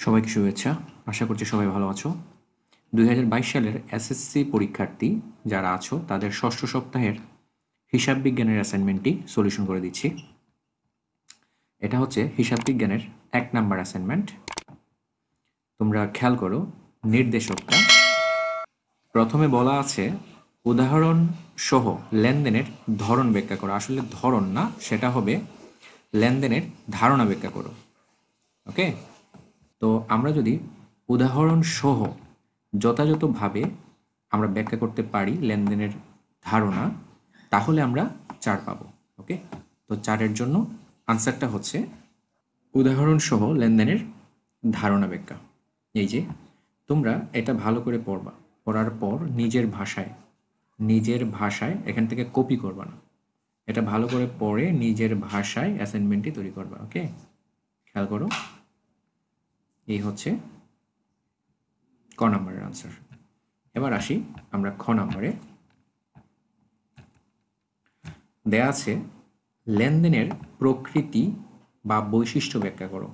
সবাইকে শুভেচ্ছা। আশা করছি সবাই ভালো আছো। 2022 সালের এসএসসি পরীক্ষার্থী যারা আছো তাদের ষষ্ঠ সপ্তাহের হিসাব বিজ্ঞানের অ্যাসাইনমেন্টটি সলিউশন করে দিচ্ছি। এটা হচ্ছে হিসাব বিজ্ঞানের 1 নাম্বার অ্যাসাইনমেন্ট। তোমরা খেয়াল করো নির্দেশকটা। প্রথমে বলা আছে উদাহরণ সহ লেনদেনের ধরন ব্যাখ্যা করো। আসলে ধরন না, সেটা হবে লেনদেনের ধারণা ব্যাখ্যা করো। ওকে, তো আমরা যদি উদাহরণ সহ যথাযথভাবে আমরা ব্যাখ্যা করতে পারি লেনদেনের ধারণা, তাহলে আমরা 4 পাবো। ওকে, তো 4-এর জন্য আনসারটা হচ্ছে উদাহরণ সহ লেনদেনের ধারণা ব্যাখ্যা। এই যে তোমরা এটা ভালো করে পড়বা, পড়ার পর নিজের ভাষায় এখান থেকে কপি করবা না, এটা ভালো করে পড়ে নিজের ভাষায় অ্যাসাইনমেন্টটি তৈরি করবা। ওকে, খেয়াল করো, এই হচ্ছে ক নাম্বারের আনসার। এবার আসি আমরা খ নাম্বারে। দেয়া আছে লেনদেনের প্রকৃতি বা বৈশিষ্ট্য ব্যাখ্যা করো।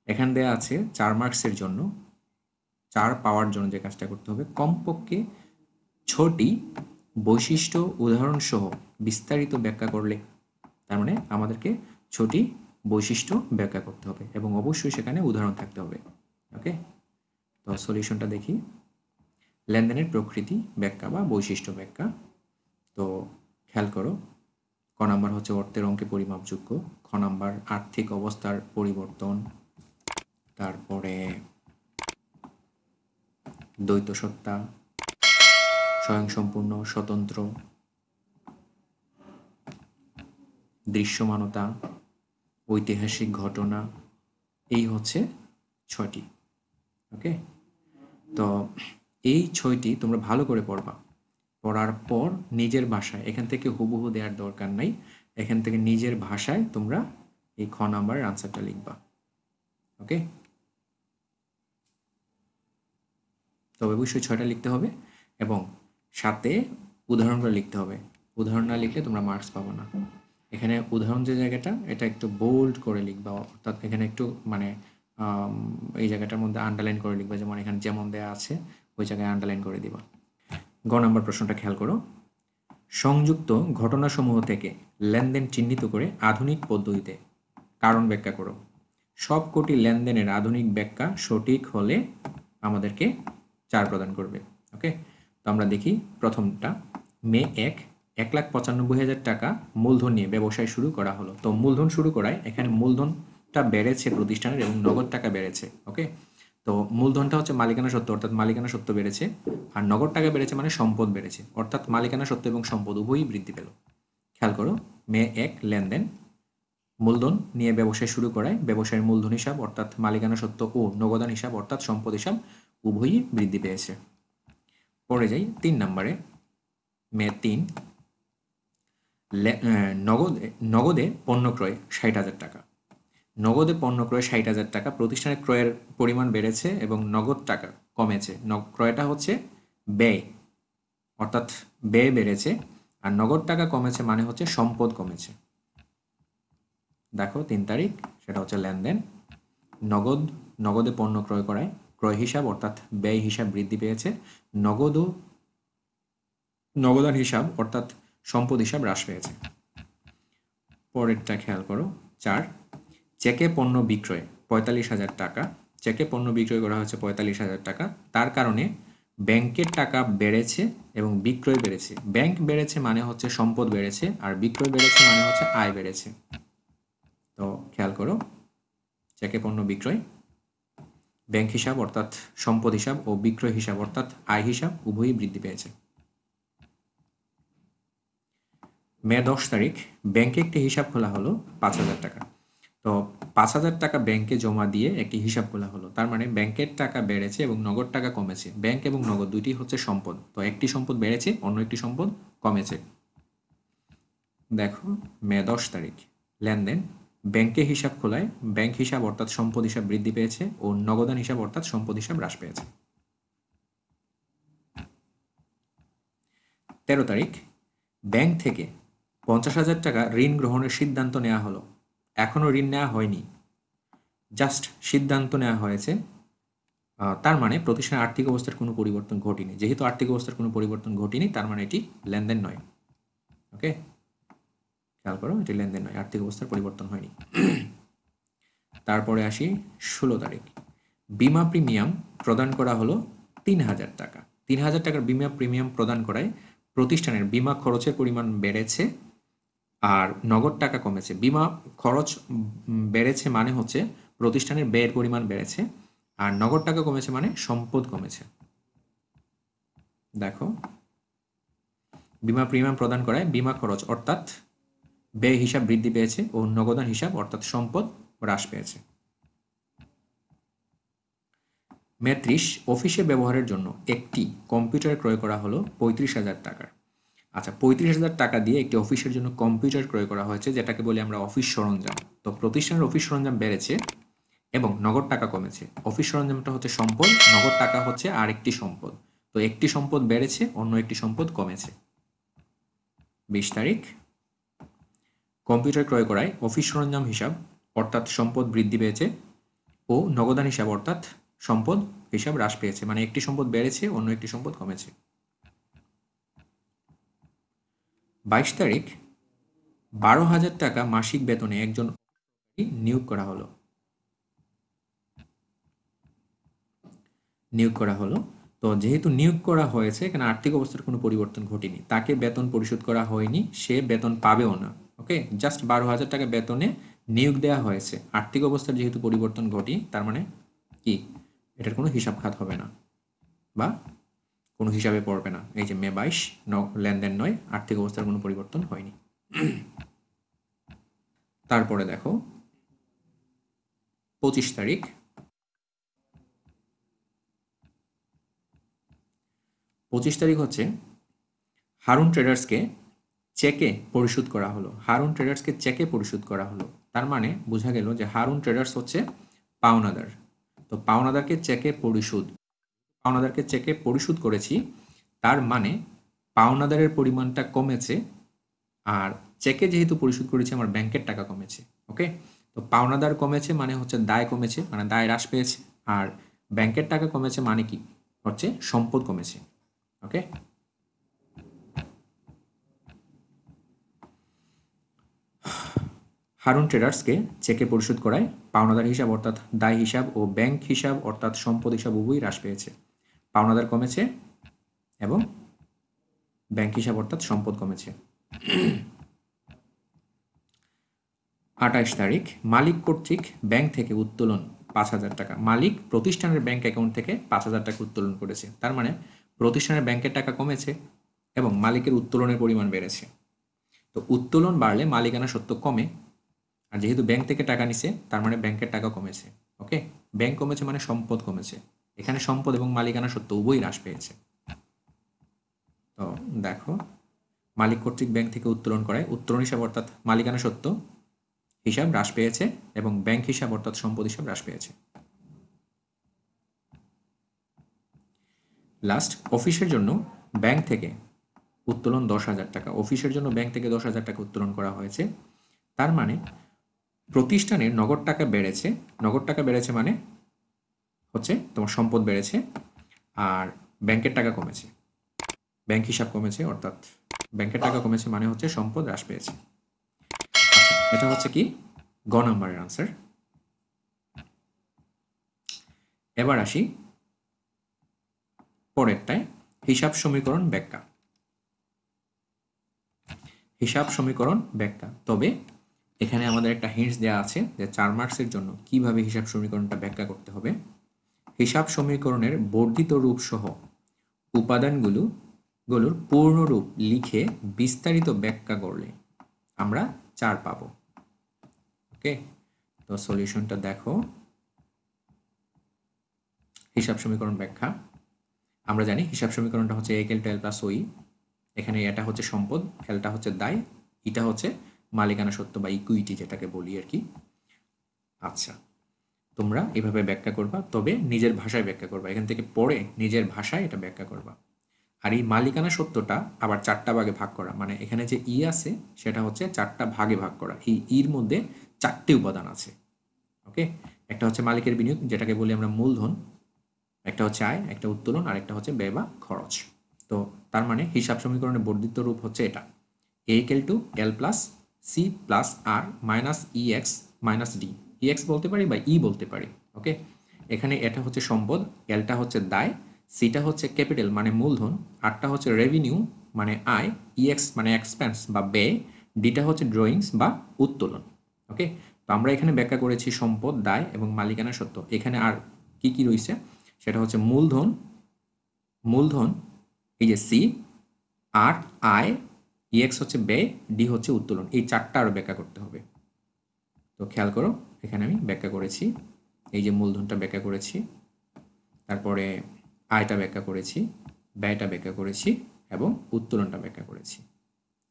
এখানে দেয়া আছে 4 মার্কসের জন্য, 4 পাওয়ার জন্য যে কাজটা করতে হবে, কমপক্ষে 6টি বৈশিষ্ট্য উদাহরণ সহ বিস্তারিত ব্যাখ্যা করলে, তার মানে আমাদেরকে 6টি বৈশিষ্ট্য ব্যাখ্যা করতে হবে এবং অবশ্যই সেখানে উদাহরণ থাকতে হবে। ওকে, তো সলিউশনটা দেখি। লেনদেনের প্রকৃতি ব্যাখ্যা বা বৈশিষ্ট্য ব্যাখ্যা। তো খেয়াল করো, ক নাম্বার হচ্ছে অর্থের অঙ্কে পরিমাপযোগ্য, খ নাম্বার আর্থিক অবস্থার পরিবর্তন, তারপরে দ্বৈত সত্তা, স্বয়ংসম্পূর্ণ, স্বতন্ত্র, দৃশ্যমানতা, ঐতিহাসিক ঘটনা, এই হচ্ছে 6টি। ওকে, তো এই 6টি তোমরা ভালো করে পড়বা, পড়ার পর নিজের ভাষায়, এখান থেকে হুবহু দেওয়ার দরকার নাই, এখান থেকে নিজের ভাষায় তোমরা এই খ নাম্বারের আনসারটা লিখবা। ওকে, তবে অবশ্যই 6টা লিখতে হবে এবং সাথে উদাহরণগুলো লিখতে হবে। উদাহরণ না লিখলে তোমরা মার্কস পাবো না। এখানে উদাহরণ যে জায়গাটা, এটা একটু বোল্ড করে লিখবা, অর্থাৎ এখানে একটু মানে এই জায়গাটার মধ্যে আন্ডারলাইন করে লিখবা, যেমন এখানে যেমন দেওয়া আছে ওই জায়গায় আন্ডারলাইন করে দিবা। গ নাম্বার প্রশ্নটা খেয়াল করো। সংযুক্ত ঘটনাসমূহ থেকে লেনদেন চিহ্নিত করে আধুনিক পদ্ধতিতে কারণ ব্যাখ্যা করো। সবকটি লেনদেনের আধুনিক ব্যাখ্যা সঠিক হলে আমাদেরকে 4 প্রদান করবে। ওকে, তো আমরা দেখি প্রথমটা, মে 1,95,000 টাকা মূলধন নিয়ে ব্যবসায় শুরু করা হলো। তো মূলধন শুরু করায় এখানে মূলধনটা বেড়েছে প্রতিষ্ঠানের এবং নগদ টাকা বেড়েছে। ওকে, তো মূলধনটা হচ্ছে মালিকানা সত্ত্ব, অর্থাৎ মালিকানা সত্ত্ব বেড়েছে, আর নগদ টাকা বেড়েছে মানে সম্পদ বেড়েছে, অর্থাৎ মালিকানা সত্ত্ব এবং সম্পদ উভয়ই বৃদ্ধি পেল। খেয়াল করো, মে 1 লেনদেন, মূলধন নিয়ে ব্যবসায় শুরু করায় ব্যবসায়ের মূলধন হিসাব অর্থাৎ মালিকানা সত্ত্ব ও নগদান হিসাব অর্থাৎ সম্পদ হিসাব উভয়ই বৃদ্ধি পেয়েছে। পরে যাই 3 নম্বরে, মে 3 নগদে পণ্য ক্রয় 60,000 টাকা। নগদে পণ্য ক্রয় 60,000 টাকা, প্রতিষ্ঠানের ক্রয়ের পরিমাণ বেড়েছে এবং নগদ টাকা কমেছে। ক্রয়টা হচ্ছে ব্যয়, অর্থাৎ ব্যয় বেড়েছে, আর নগদ টাকা কমেছে মানে হচ্ছে সম্পদ কমেছে। দেখো 3 তারিখ, সেটা হচ্ছে লেনদেন, নগদে পণ্য ক্রয় করায় ক্রয় হিসাব অর্থাৎ ব্যয় হিসাব বৃদ্ধি পেয়েছে, নগদান হিসাব অর্থাৎ সম্পদ হিসাব হ্রাস পেয়েছে। পরেরটা খেয়াল করো, 4 চেকে পণ্য বিক্রয় 45,000 টাকা। চেকে পণ্য বিক্রয় করা হচ্ছে 45,000 টাকা, তার কারণে ব্যাংকের টাকা বেড়েছে এবং বিক্রয় বেড়েছে। ব্যাংক বেড়েছে মানে হচ্ছে সম্পদ বেড়েছে, আর বিক্রয় বেড়েছে মানে হচ্ছে আয় বেড়েছে। তো খেয়াল করো, চেকে পণ্য বিক্রয়, ব্যাংক হিসাব অর্থাৎ সম্পদ হিসাব ও বিক্রয় হিসাব অর্থাৎ আয় হিসাব উভয়ই বৃদ্ধি পেয়েছে। মে 10 তারিখ ব্যাংকে একটি হিসাব খোলা হলো 5,000 টাকা। তো 5,000 টাকা ব্যাংকে জমা দিয়ে একটি হিসাব খোলা হলো, তার মানে ব্যাংকের টাকা বেড়েছে এবং নগদ টাকা কমেছে। ব্যাংক এবং নগদ দুইটি হচ্ছে সম্পদ, তো একটি সম্পদ বেড়েছে, অন্য একটি সম্পদ কমেছে। দেখো মে 10 তারিখ লেনদেন, ব্যাংকে হিসাব খোলায় ব্যাংক হিসাব অর্থাৎ সম্পদ হিসাব বৃদ্ধি পেয়েছে ও নগদান হিসাব অর্থাৎ সম্পদ হিসাব হ্রাস পেয়েছে। 13 তারিখ ব্যাংক থেকে 50,000 টাকা ঋণ গ্রহণের সিদ্ধান্ত নেওয়া হলো। এখনও ঋণ নেওয়া হয়নি, জাস্ট সিদ্ধান্ত নেওয়া হয়েছে তার মানে প্রতিষ্ঠানের আর্থিক অবস্থার কোনো পরিবর্তন ঘটেনি। যেহেতু আর্থিক অবস্থার কোনো পরিবর্তন ঘটেনি, তার মানে এটি লেনদেন নয়। ওকে, খেয়াল করো, এটি লেনদেন নয়, আর্থিক অবস্থার পরিবর্তন হয়নি। তারপরে আসি 16 তারিখ। বিমা প্রিমিয়াম প্রদান করা হলো 3000 টাকা। 3000 টাকার বিমা প্রিমিয়াম প্রদান করায় প্রতিষ্ঠানের বিমা খরচের পরিমাণ বেড়েছে আর নগদ টাকা কমেছে। বিমা খরচ বেড়েছে মানে হচ্ছে প্রতিষ্ঠানের ব্যয়ের পরিমাণ বেড়েছে, আর নগদ টাকা কমেছে মানে সম্পদ কমেছে। দেখো, বিমা প্রিমিয়াম প্রদান করায় বিমা খরচ অর্থাৎ ব্যয় হিসাব বৃদ্ধি পেয়েছে ও নগদান হিসাব অর্থাৎ সম্পদ হ্রাস পেয়েছে। মে 30, অফিসে ব্যবহারের জন্য একটি কম্পিউটার ক্রয় করা হলো 35,000 টাকার। আচ্ছা, 35,000 টাকা দিয়ে একটি অফিসের জন্য কম্পিউটার ক্রয় করা হয়েছে, যেটাকে বলি আমরা অফিস সরঞ্জাম। তো প্রতিষ্ঠানের অফিস সরঞ্জাম বেড়েছে এবং নগদ টাকা কমেছে। অফিস সরঞ্জামটা হচ্ছে সম্পদ, নগদ টাকা হচ্ছে আরেকটি সম্পদ। তো একটি সম্পদ বেড়েছে, অন্য একটি সম্পদ কমেছে। 20 তারিখ, কম্পিউটার ক্রয় করায় অফিস সরঞ্জাম হিসাব অর্থাৎ সম্পদ বৃদ্ধি পেয়েছে ও নগদান হিসাব অর্থাৎ সম্পদ হিসাব হ্রাস পেয়েছে। মানে একটি সম্পদ বেড়েছে, অন্য একটি সম্পদ কমেছে। 22 তারিখ, 12,000 টাকা মাসিক বেতনে একজন নিয়োগ করা হলো। তো যেহেতু নিয়োগ করা হয়েছে, এখানে আর্থিক অবস্থার কোনো পরিবর্তন ঘটেনি, তাকে বেতন পরিশোধ করা হয়নি, সে বেতন পাবেও না। ওকে, জাস্ট 12,000 টাকা বেতনে নিয়োগ দেওয়া হয়েছে। আর্থিক অবস্থার যেহেতু পরিবর্তন ঘটি, তার মানে কি এটার কোনো হিসাব খাত হবে না বা কোনো হিসাবে পড়বে না। এই যে মে 22, লেনদেন নয়, আর্থিক অবস্থার কোনো পরিবর্তন হয়নি। তারপরে দেখো 25 তারিখ, 25 তারিখ হচ্ছে হারুন ট্রেডার্সকে চেকে পরিশোধ করা হলো। হারুন ট্রেডার্সকে চেকে পরিশোধ করা হলো, তার মানে বোঝা গেল যে হারুন ট্রেডার্স হচ্ছে পাওনাদার। তো পাওনাদারকে চেকে পরিশোধ করেছি, তার মানে পাওনাদারের পরিমাণটা কমেছে, আর চেকে যেহেতু পরিশোধ করেছি আমার ব্যাংকের টাকা কমেছে। ওকে, তো পাওনাদার কমেছে মানে হচ্ছে দায় কমেছে, মানে দায় হ্রাস পেয়েছে, আর ব্যাংকের টাকা কমেছে মানে কি হচ্ছে সম্পদ কমেছে। ওকে, হারুন ট্রেডার্সকে চেকে পরিশোধ করায় পাওনাদার হিসাব অর্থাৎ দায় হিসাব ও ব্যাংক হিসাব অর্থাৎ সম্পদ হিসাব উভয়ই হ্রাস পেয়েছে। পাওনাদার কমেছে এবং ব্যাংক হিসাব অর্থাৎ সম্পদ কমেছে। 28 তারিখ, মালিক কর্তৃক ব্যাংক থেকে উত্তোলন 5,000 টাকা। মালিক প্রতিষ্ঠানের ব্যাংক অ্যাকাউন্ট থেকে 5,000 টাকা উত্তোলন করেছে, তার মানে প্রতিষ্ঠানের ব্যাংকের টাকা কমেছে এবং মালিকের উত্তোলনের পরিমাণ বেড়েছে। তো উত্তোলন বাড়লে মালিকানা সত্ত্ব কমে, আর যেহেতু ব্যাংক থেকে টাকা নিছে, তার মানে ব্যাংকের টাকা কমেছে। ওকে, ব্যাংক কমেছে মানে সম্পদ কমেছে। এখানে সম্পদ এবং মালিকানা সত্ত্ব উভয়ই হ্রাস পেয়েছে। তো দেখো, মালিক কর্তৃক ব্যাংক থেকে উত্তোলন করায় উত্তোলন হিসাব অর্থাৎ মালিকানা সত্ত্ব হিসাব হ্রাস পেয়েছে এবং ব্যাংক হিসাব অর্থাৎ সম্পদ হিসাব হ্রাস পেয়েছে। লাস্ট, অফিসের জন্য ব্যাংক থেকে উত্তোলন 10,000 টাকা। অফিসের জন্য ব্যাংক থেকে 10,000 টাকা উত্তোলন করা হয়েছে, তার মানে প্রতিষ্ঠানের নগদ টাকা বেড়েছে। নগদ টাকা বেড়েছে মানে হচ্ছে তোমার সম্পদ বেড়েছে, আর ব্যাংকের টাকা কমেছে, ব্যাংক হিসাব কমেছে, অর্থাৎ ব্যাংকের টাকা কমেছে মানে হচ্ছে সম্পদ হ্রাস পেয়েছে। আচ্ছা, এটা হচ্ছে কি গ নাম্বারের আনসার। এবার আসি পরেরটায়, হিসাব সমীকরণ ব্যাখ্যা। হিসাব সমীকরণ ব্যাখ্যা, তবে এখানে আমাদের একটা হিন্টস দেওয়া আছে যে 4 মার্কসের জন্য কিভাবে হিসাব সমীকরণটা ব্যাখ্যা করতে হবে। হিসাব সমীকরণের বর্ধিত রূপ সহ উপাদানগুলোর পূর্ণরূপ লিখে বিস্তারিত ব্যাখ্যা করলে আমরা 4 পাবো। ওকে, তো সলিউশনটা দেখো। হিসাব সমীকরণ ব্যাখ্যা, আমরা জানি হিসাব সমীকরণটা হচ্ছে এক এল টেল প্লাস ওই। এখানে এটা হচ্ছে সম্পদ, এলটা হচ্ছে দায়, এটা হচ্ছে মালিকানা সত্ত্ব বা ইকুইটি যেটাকে বলি আর কি। আচ্ছা, তোমরা এভাবে ব্যাখ্যা করবা, তবে নিজের ভাষায় ব্যাখ্যা করবা। এখান থেকে পড়ে নিজের ভাষায় এটা ব্যাখ্যা করবা। আর এই মালিকানা সত্যটা আবার 4টা ভাগে ভাগ করা, মানে এখানে যে ই আছে সেটা হচ্ছে 4টা ভাগে ভাগ করা। এই ইর মধ্যে 4টি উপাদান আছে। ওকে, একটা হচ্ছে মালিকের বিনিয়োগ, যেটাকে বলি আমরা মূলধন। একটা হচ্ছে আয়, একটা উত্তোলন, আর একটা হচ্ছে ব্যয় বা খরচ। তো তার মানে হিসাব সমীকরণের বর্ধিত রূপ হচ্ছে এটা, a equal to l plus c plus r minus ex minus d। ex বলতে পারি বা e বলতে পারি, ওকে। এখানে এটা হচ্ছে সম্পদ, এলটা হচ্ছে দায়, সিটা হচ্ছে ক্যাপিটাল মানে মূলধন, আরটা হচ্ছে রেভিনিউ মানে আয়, ইএক্স মানে এক্সপেন্স বা ব্যয়, ডিটা হচ্ছে ড্রয়িংস বা উত্তোলন, ওকে। তো আমরা এখানে ব্যাখ্যা করেছি সম্পদ, দায় এবং মালিকানা সত্ত্ব। এখানে আর কি কি রয়েছে সেটা হচ্ছে মূলধন, মূলধন এই যে সি, আর আয়, ইএক্স হচ্ছে ব্যয়, ডি হচ্ছে উত্তোলন। এই চারটা আরও ব্যাখ্যা করতে হবে। তো খেয়াল করো, এখানে আমি ব্যাখ্যা করেছি, এই যে মূলধনটা ব্যাখ্যা করেছি, তারপরে আয়টা ব্যাখ্যা করেছি, ব্যয়টা ব্যাখ্যা করেছি এবং উত্তোলনটা ব্যাখ্যা করেছি,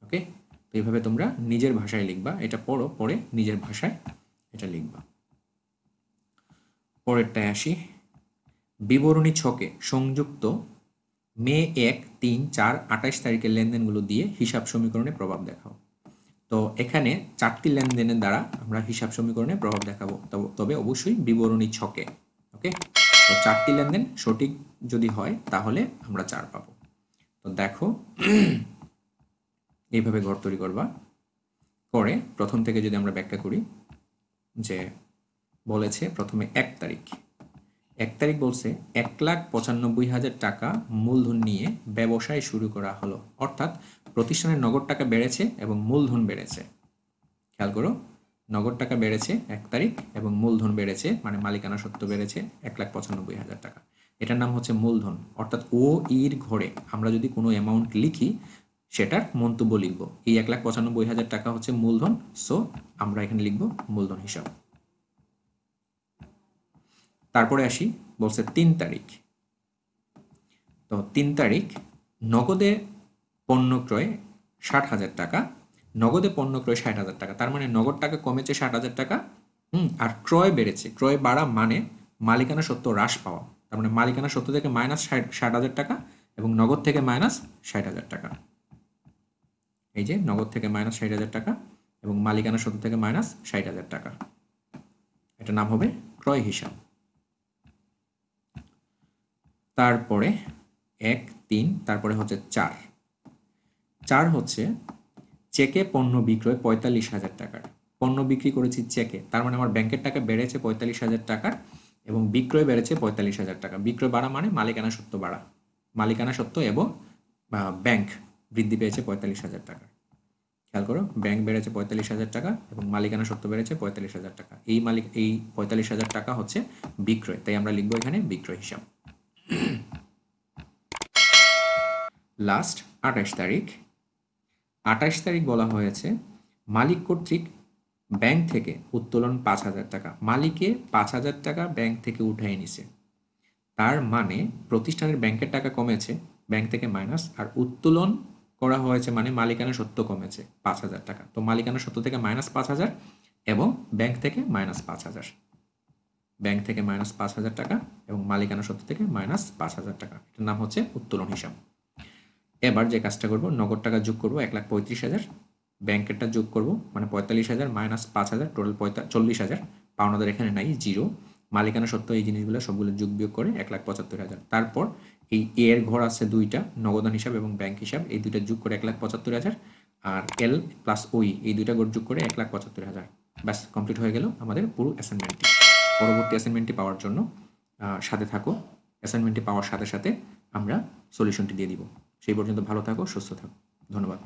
ওকে। তো এইভাবে তোমরা নিজের ভাষায় লিখবা, এটা পড়ো, পরে নিজের ভাষায় এটা লিখবা। পরেরটায় আসি, বিবরণী ছকে সংযুক্ত মে 1, 3, 4, 28 তারিখের লেনদেনগুলো দিয়ে হিসাব সমীকরণে প্রভাব দেখাও। তো এখানে 4টি লেনদেনের দ্বারা আমরা হিসাব সমীকরণে প্রভাব দেখাবো, তবে অবশ্যই বিবরণী ছকে, ওকে। তো 4টি লেনদেন সঠিক যদি হয় তাহলে আমরা 4 পাবো। তো দেখো, এইভাবে ঘর তৈরি করবা। পরে প্রথম থেকে যদি আমরা ব্যাখ্যা করি, যে বলেছে প্রথমে 1 তারিখ, 1 তারিখ বলছে 1,95,000 টাকা মূলধন নিয়ে ব্যবসায় শুরু করা হলো, অর্থাৎ প্রতিষ্ঠানের নগদ টাকা বেড়েছে এবং মূলধন বেড়েছে। খেয়াল করো, নগদ টাকা বেড়েছে 1 তারিখ এবং মূলধন বেড়েছে মানে মালিকানা সত্ত্ব বেড়েছে 1,95,000 টাকা। এটার নাম হচ্ছে মূলধন। অর্থাৎ ও ইর ঘরে আমরা যদি কোনো অ্যামাউন্ট লিখি সেটার মন্তব্য লিখব। এই 1,95,000 টাকা হচ্ছে মূলধন, সো আমরা এখানে লিখব মূলধন হিসাব। তারপরে আসি, বলছে 3 তারিখ। তো 3 তারিখ নগদে পণ্য ক্রয় 60,000 টাকা, নগদে পণ্য ক্রয় 60,000 টাকা, তার মানে নগদ টাকা কমেছে 60,000 টাকা, আর ক্রয় বেড়েছে। ক্রয় বাড়া মানে মালিকানা সত্ত্ব হ্রাস পাওয়া, তার মানে মালিকানা সত্ত্ব থেকে মাইনাস 60,000 টাকা এবং নগদ থেকে মাইনাস 60,000 টাকা। এই যে নগদ থেকে মাইনাস 60,000 টাকা এবং মালিকানা সত্ত্ব থেকে মাইনাস 60,000 টাকা, এটা নাম হবে ক্রয় হিসাব। তারপরে 1, 3, তারপরে হচ্ছে 4। 4 হচ্ছে চেকে পণ্য বিক্রয় 45,000 টাকার। পণ্য বিক্রি করেছি চেকে, তার মানে আমার ব্যাংকের টাকা বেড়েছে 45,000 টাকার এবং বিক্রয় বেড়েছে 45,000 টাকা। বিক্রয় বাড়া মানে মালিকানা সত্ত্ব বাড়া, মালিকানা সত্ত্ব এবং ব্যাংক বৃদ্ধি পেয়েছে 45,000 টাকা। খেয়াল করো, ব্যাংক বেড়েছে 45,000 টাকা এবং মালিকানা সত্ত্ব বেড়েছে 45,000 টাকা। এই 45,000 টাকা হচ্ছে বিক্রয়, তাই আমরা লিখবো এখানে বিক্রয় হিসাব। লাস্ট 28 তারিখ। 28 তারিখ বলা হয়েছে মালিক কর্তৃক ব্যাংক থেকে উত্তোলন 5,000 টাকা। মালিকে 5,000 টাকা ব্যাংক থেকে উঠাই নিছে, তার মানে প্রতিষ্ঠানের ব্যাংকের টাকা কমেছে, ব্যাংক থেকে মাইনাস, আর উত্তোলন করা হয়েছে মানে মালিকানা সত্ত্ব কমেছে 5,000 টাকা। তো মালিকানা সত্ত্ব থেকে মাইনাস 5,000 এবং ব্যাংক থেকে মাইনাস 5,000, ব্যাংক থেকে মাইনাস 5,000 টাকা এবং মালিকানা সত্ত্ব থেকে মাইনাস 5,000 টাকা, এটার নাম হচ্ছে উত্তোলন হিসাব। এবার যে কাজটা করব, নগদ টাকা যোগ করব 1,35,000, ব্যাংকেরটা যোগ করব মানে 45,000 মাইনাস 5,000, টোটাল 40,000, পাওনাদার এখানে নাই, জিরো। মালিকানা সত্ত্ব এই জিনিসগুলো সবগুলো যোগ বিয়োগ করে 1,75,000। তারপর এই এর ঘর আছে দুইটা, নগদান হিসাব এবং ব্যাংক হিসাব, এই দুইটা যোগ করে 1,75,000, আর এল প্লাস ওই এই দুইটা ঘর যোগ করে 1,75,000। ব্যাস, কমপ্লিট হয়ে গেল আমাদের পুরো অ্যাসাইনমেন্টটি। পরবর্তী অ্যাসাইনমেন্টটি পাওয়ার জন্য সাথে থাকো। অ্যাসাইনমেন্টটি পাওয়ার সাথে সাথে আমরা সলিউশনটি দিয়ে দিব। সেই পর্যন্ত ভালো থাকো, সুস্থ থাকো, ধন্যবাদ।